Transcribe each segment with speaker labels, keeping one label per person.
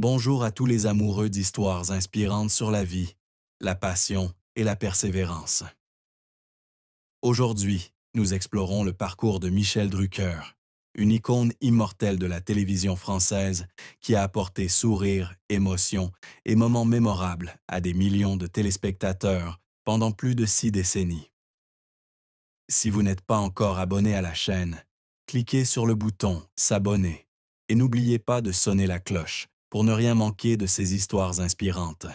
Speaker 1: Bonjour à tous les amoureux d'histoires inspirantes sur la vie, la passion et la persévérance. Aujourd'hui, nous explorons le parcours de Michel Drucker, une icône immortelle de la télévision française qui a apporté sourires, émotions et moments mémorables à des millions de téléspectateurs pendant plus de 6 décennies. Si vous n'êtes pas encore abonné à la chaîne, cliquez sur le bouton « S'abonner » et n'oubliez pas de sonner la cloche pour ne rien manquer de ces histoires inspirantes.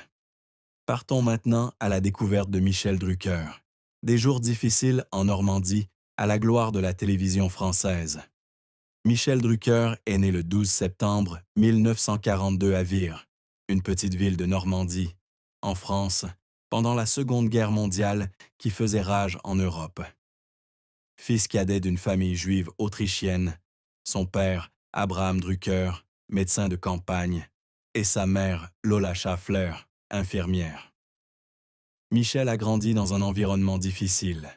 Speaker 1: Partons maintenant à la découverte de Michel Drucker. Des jours difficiles en Normandie à la gloire de la télévision française. Michel Drucker est né le 12 septembre 1942 à Vire, une petite ville de Normandie, en France, pendant la Seconde Guerre mondiale qui faisait rage en Europe. Fils cadet d'une famille juive autrichienne, son père, Abraham Drucker, médecin de campagne, et sa mère, Lola Schaffler, infirmière. Michel a grandi dans un environnement difficile.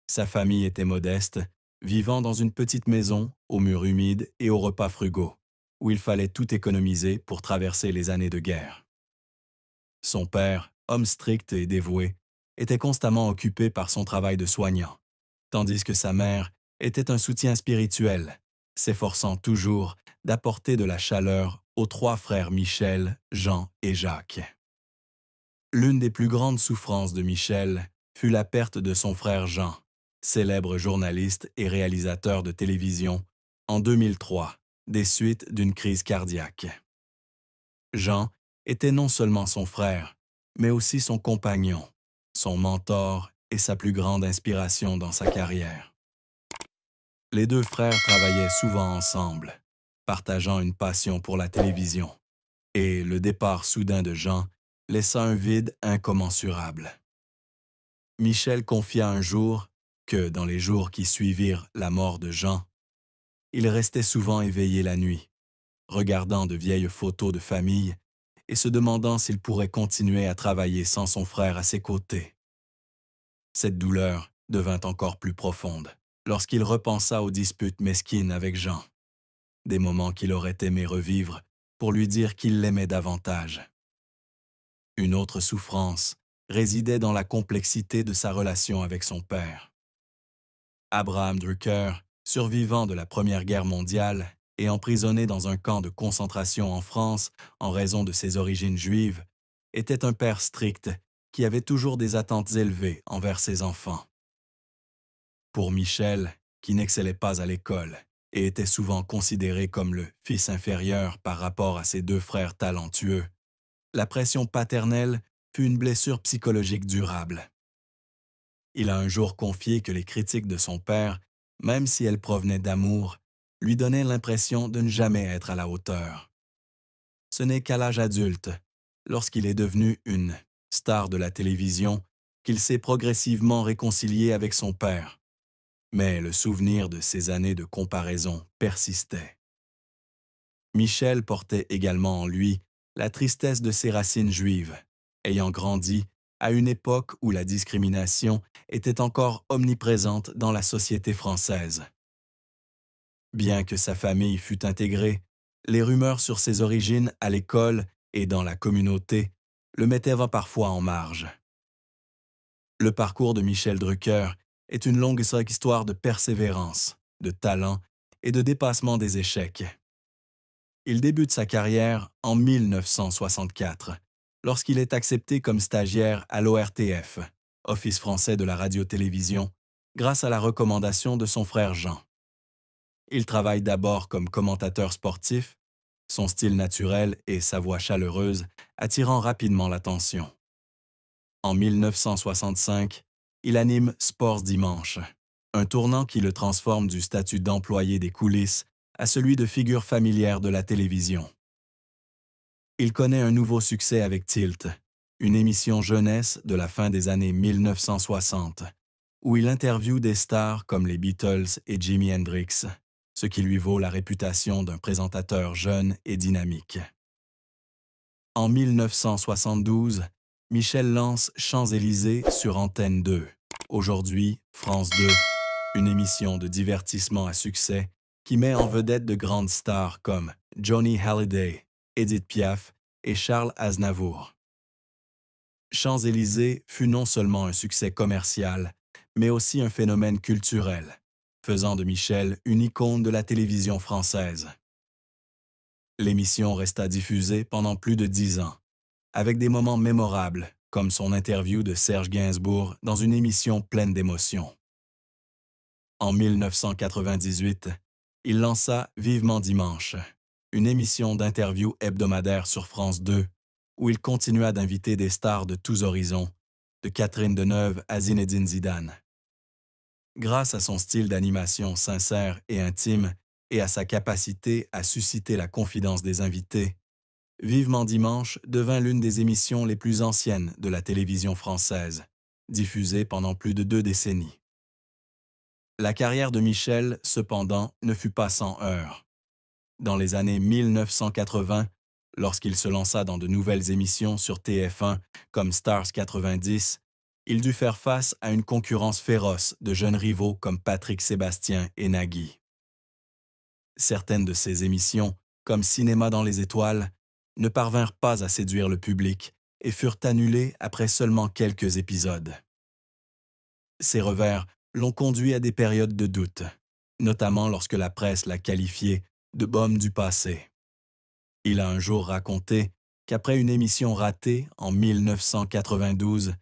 Speaker 1: Sa famille était modeste, vivant dans une petite maison, aux murs humides et aux repas frugaux, où il fallait tout économiser pour traverser les années de guerre. Son père, homme strict et dévoué, était constamment occupé par son travail de soignant, tandis que sa mère était un soutien spirituel, s'efforçant toujours d'apporter de la chaleur aux trois frères Michel, Jean et Jacques. L'une des plus grandes souffrances de Michel fut la perte de son frère Jean, célèbre journaliste et réalisateur de télévision, en 2003, des suites d'une crise cardiaque. Jean était non seulement son frère, mais aussi son compagnon, son mentor et sa plus grande inspiration dans sa carrière. Les deux frères travaillaient souvent ensemble, partageant une passion pour la télévision, et le départ soudain de Jean laissa un vide incommensurable. Michel confia un jour que, dans les jours qui suivirent la mort de Jean, il restait souvent éveillé la nuit, regardant de vieilles photos de famille et se demandant s'il pourrait continuer à travailler sans son frère à ses côtés. Cette douleur devint encore plus profonde lorsqu'il repensa aux disputes mesquines avec Jean, des moments qu'il aurait aimé revivre pour lui dire qu'il l'aimait davantage. Une autre souffrance résidait dans la complexité de sa relation avec son père. Abraham Drucker, survivant de la Première Guerre mondiale et emprisonné dans un camp de concentration en France en raison de ses origines juives, était un père strict qui avait toujours des attentes élevées envers ses enfants. Pour Michel, qui n'excellait pas à l'école et était souvent considéré comme le fils inférieur par rapport à ses deux frères talentueux, la pression paternelle fut une blessure psychologique durable. Il a un jour confié que les critiques de son père, même si elles provenaient d'amour, lui donnaient l'impression de ne jamais être à la hauteur. Ce n'est qu'à l'âge adulte, lorsqu'il est devenu une star de la télévision, qu'il s'est progressivement réconcilié avec son père. Mais le souvenir de ces années de comparaison persistait. Michel portait également en lui la tristesse de ses racines juives, ayant grandi à une époque où la discrimination était encore omniprésente dans la société française. Bien que sa famille fût intégrée, les rumeurs sur ses origines à l'école et dans la communauté le mettaient parfois en marge. Le parcours de Michel Drucker est une longue histoire de persévérance, de talent et de dépassement des échecs. Il débute sa carrière en 1964, lorsqu'il est accepté comme stagiaire à l'ORTF, Office français de la radio-télévision, grâce à la recommandation de son frère Jean. Il travaille d'abord comme commentateur sportif, son style naturel et sa voix chaleureuse attirant rapidement l'attention. En 1965, il anime Sports Dimanche, un tournant qui le transforme du statut d'employé des coulisses à celui de figure familière de la télévision. Il connaît un nouveau succès avec Tilt, une émission jeunesse de la fin des années 1960, où il interviewe des stars comme les Beatles et Jimi Hendrix, ce qui lui vaut la réputation d'un présentateur jeune et dynamique. En 1972, Michel lance Champs-Élysées sur Antenne 2, aujourd'hui France 2, une émission de divertissement à succès qui met en vedette de grandes stars comme Johnny Hallyday, Édith Piaf et Charles Aznavour. Champs-Élysées fut non seulement un succès commercial, mais aussi un phénomène culturel, faisant de Michel une icône de la télévision française. L'émission resta diffusée pendant plus de 10 ans, avec des moments mémorables, comme son interview de Serge Gainsbourg dans une émission pleine d'émotions. En 1998, il lança Vivement Dimanche, une émission d'interview hebdomadaire sur France 2, où il continua d'inviter des stars de tous horizons, de Catherine Deneuve à Zinedine Zidane. Grâce à son style d'animation sincère et intime et à sa capacité à susciter la confidence des invités, Vivement Dimanche devint l'une des émissions les plus anciennes de la télévision française, diffusée pendant plus de 2 décennies. La carrière de Michel, cependant, ne fut pas sans heurts. Dans les années 1980, lorsqu'il se lança dans de nouvelles émissions sur TF1 comme Stars 90, il dut faire face à une concurrence féroce de jeunes rivaux comme Patrick Sébastien et Nagui. Certaines de ces émissions, comme Cinéma dans les étoiles, ne parvinrent pas à séduire le public et furent annulées après seulement quelques épisodes. Ces revers l'ont conduit à des périodes de doute, notamment lorsque la presse l'a qualifié de baume du passé. Il a un jour raconté qu'après une émission ratée en 1992,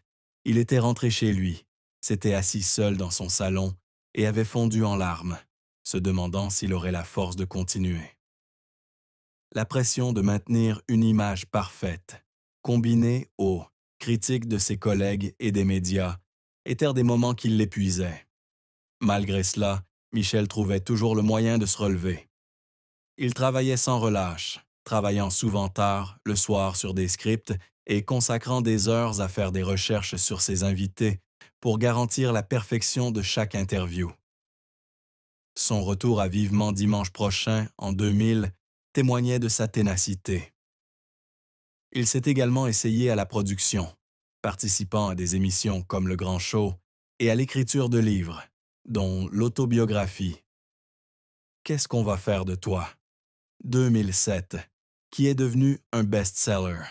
Speaker 1: il était rentré chez lui, s'était assis seul dans son salon et avait fondu en larmes, se demandant s'il aurait la force de continuer. La pression de maintenir une image parfaite, combinée aux critiques de ses collègues et des médias, étaient des moments qui l'épuisaient. Malgré cela, Michel trouvait toujours le moyen de se relever. Il travaillait sans relâche, travaillant souvent tard, le soir sur des scripts et consacrant des heures à faire des recherches sur ses invités pour garantir la perfection de chaque interview. Son retour à Vivement Dimanche prochain, en 2000, témoignait de sa ténacité. Il s'est également essayé à la production, participant à des émissions comme Le Grand Show et à l'écriture de livres, dont l'autobiographie « Qu'est-ce qu'on va faire de toi ?» 2007, qui est devenu un best-seller.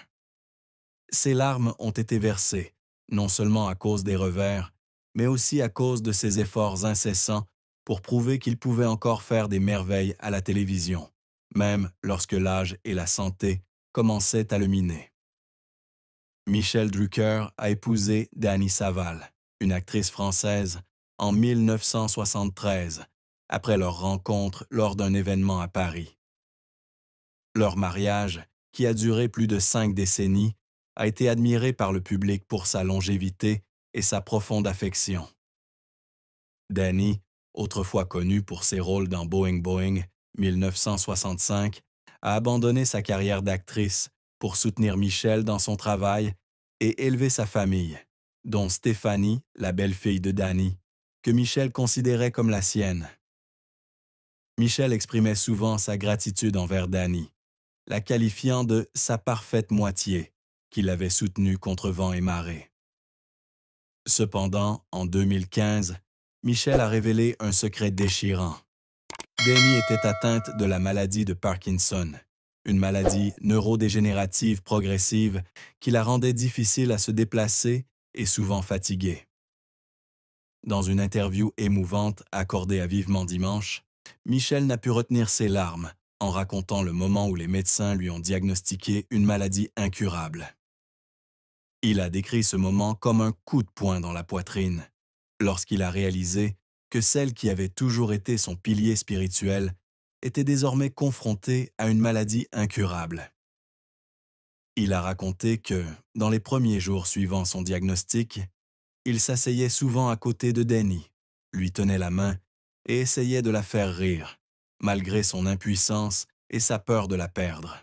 Speaker 1: Ses larmes ont été versées, non seulement à cause des revers, mais aussi à cause de ses efforts incessants pour prouver qu'il pouvait encore faire des merveilles à la télévision, même lorsque l'âge et la santé commençaient à le miner. Michel Drucker a épousé Dany Saval, une actrice française, en 1973, après leur rencontre lors d'un événement à Paris. Leur mariage, qui a duré plus de 5 décennies, a été admiré par le public pour sa longévité et sa profonde affection. Dany, autrefois connue pour ses rôles dans Boing Boing, 1965, a abandonné sa carrière d'actrice pour soutenir Michel dans son travail et élever sa famille, dont Stéphanie, la belle-fille de Dany, que Michel considérait comme la sienne. Michel exprimait souvent sa gratitude envers Dany, la qualifiant de sa parfaite moitié, qu'il avait soutenue contre vent et marée. Cependant, en 2015, Michel a révélé un secret déchirant. Dany était atteinte de la maladie de Parkinson, une maladie neurodégénérative progressive qui la rendait difficile à se déplacer et souvent fatiguée. Dans une interview émouvante accordée à Vivement Dimanche, Michel n'a pu retenir ses larmes en racontant le moment où les médecins lui ont diagnostiqué une maladie incurable. Il a décrit ce moment comme un coup de poing dans la poitrine, lorsqu'il a réalisé que celle qui avait toujours été son pilier spirituel était désormais confrontée à une maladie incurable. Il a raconté que, dans les premiers jours suivant son diagnostic, il s'asseyait souvent à côté de Dany, lui tenait la main et essayait de la faire rire, malgré son impuissance et sa peur de la perdre.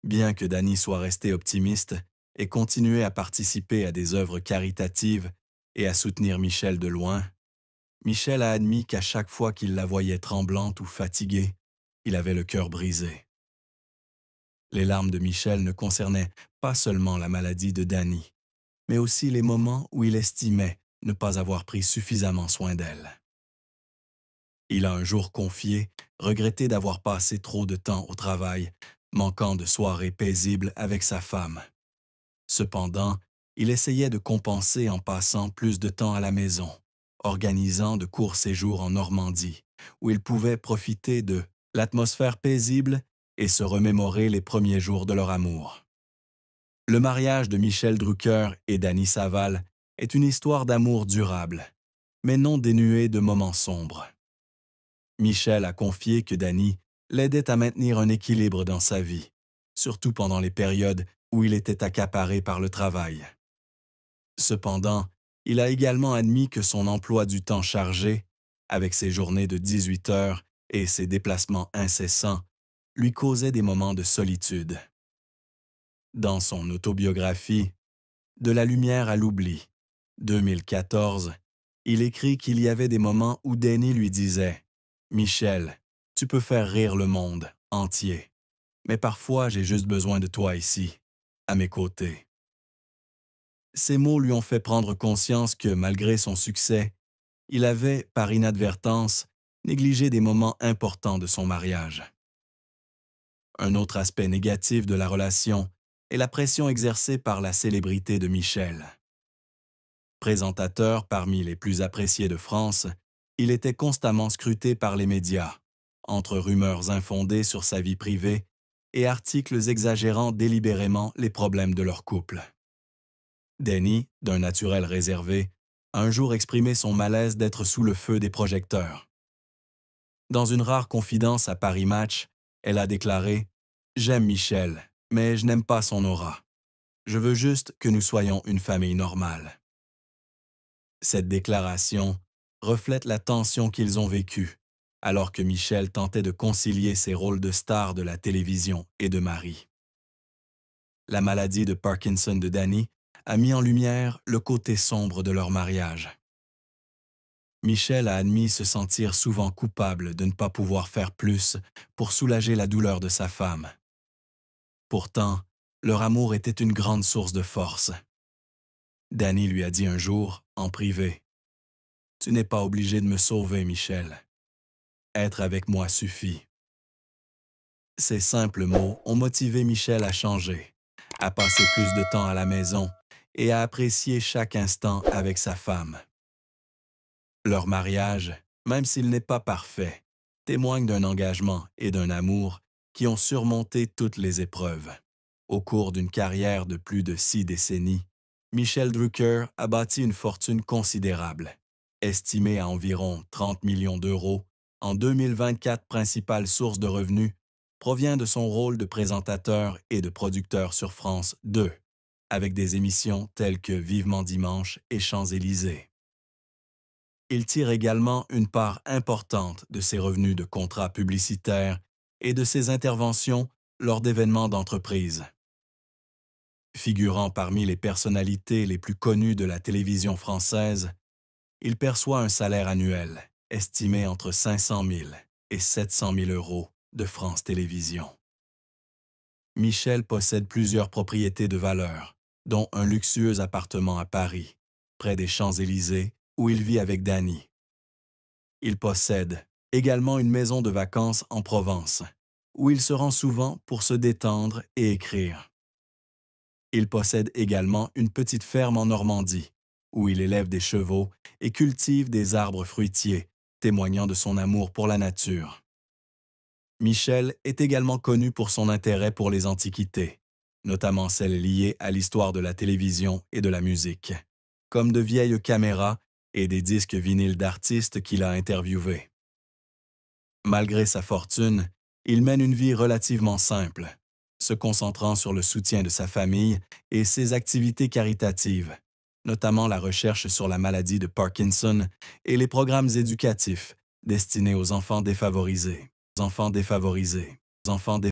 Speaker 1: Bien que Dany soit restée optimiste et continuait à participer à des œuvres caritatives et à soutenir Michel de loin, Michel a admis qu'à chaque fois qu'il la voyait tremblante ou fatiguée, il avait le cœur brisé. Les larmes de Michel ne concernaient pas seulement la maladie de Dany, mais aussi les moments où il estimait ne pas avoir pris suffisamment soin d'elle. Il a un jour confié regretter d'avoir passé trop de temps au travail, manquant de soirées paisibles avec sa femme. Cependant, il essayait de compenser en passant plus de temps à la maison, organisant de courts séjours en Normandie, où il pouvait profiter de l'atmosphère paisible et se remémorer les premiers jours de leur amour. Le mariage de Michel Drucker et Dany Saval est une histoire d'amour durable, mais non dénuée de moments sombres. Michel a confié que Dany l'aidait à maintenir un équilibre dans sa vie, surtout pendant les périodes où il était accaparé par le travail. Cependant, il a également admis que son emploi du temps chargé, avec ses journées de 18 heures et ses déplacements incessants, lui causait des moments de solitude. Dans son autobiographie « De la lumière à l'oubli » 2014, il écrit qu'il y avait des moments où Dany lui disait « Michel, tu peux faire rire le monde entier, mais parfois j'ai juste besoin de toi ici, à mes côtés. » Ces mots lui ont fait prendre conscience que, malgré son succès, il avait, par inadvertance, négligé des moments importants de son mariage. Un autre aspect négatif de la relation est la pression exercée par la célébrité de Michel. Présentateur parmi les plus appréciés de France, il était constamment scruté par les médias, entre rumeurs infondées sur sa vie privée et articles exagérant délibérément les problèmes de leur couple. Dany, d'un naturel réservé, a un jour exprimé son malaise d'être sous le feu des projecteurs. Dans une rare confidence à Paris Match, elle a déclaré « J'aime Michel, mais je n'aime pas son aura. Je veux juste que nous soyons une famille normale. » Cette déclaration reflète la tension qu'ils ont vécue, alors que Michel tentait de concilier ses rôles de star de la télévision et de mari. La maladie de Parkinson de Dany a mis en lumière le côté sombre de leur mariage. Michel a admis se sentir souvent coupable de ne pas pouvoir faire plus pour soulager la douleur de sa femme. Pourtant, leur amour était une grande source de force. Dany lui a dit un jour, en privé, « Tu n'es pas obligé de me sauver, Michel. Être avec moi suffit. » Ces simples mots ont motivé Michel à changer, à passer plus de temps à la maison et à apprécier chaque instant avec sa femme. Leur mariage, même s'il n'est pas parfait, témoigne d'un engagement et d'un amour qui ont surmonté toutes les épreuves. Au cours d'une carrière de plus de 6 décennies, Michel Drucker a bâti une fortune considérable, estimée à environ 30 millions d'euros. En 2024, principale source de revenus provient de son rôle de présentateur et de producteur sur France 2, avec des émissions telles que Vivement Dimanche et Champs-Élysées. Il tire également une part importante de ses revenus de contrats publicitaires et de ses interventions lors d'événements d'entreprise. Figurant parmi les personnalités les plus connues de la télévision française, il perçoit un salaire annuel estimé entre 500 000 et 700 000 euros de France Télévisions. Michel possède plusieurs propriétés de valeur, dont un luxueux appartement à Paris, près des Champs-Élysées, où il vit avec Dany. Il possède également une maison de vacances en Provence, où il se rend souvent pour se détendre et écrire. Il possède également une petite ferme en Normandie, où il élève des chevaux et cultive des arbres fruitiers, témoignant de son amour pour la nature. Michel est également connu pour son intérêt pour les antiquités, notamment celles liées à l'histoire de la télévision et de la musique, comme de vieilles caméras et des disques vinyles d'artistes qu'il a interviewés. Malgré sa fortune, il mène une vie relativement simple, se concentrant sur le soutien de sa famille et ses activités caritatives, notamment la recherche sur la maladie de Parkinson et les programmes éducatifs destinés aux enfants défavorisés.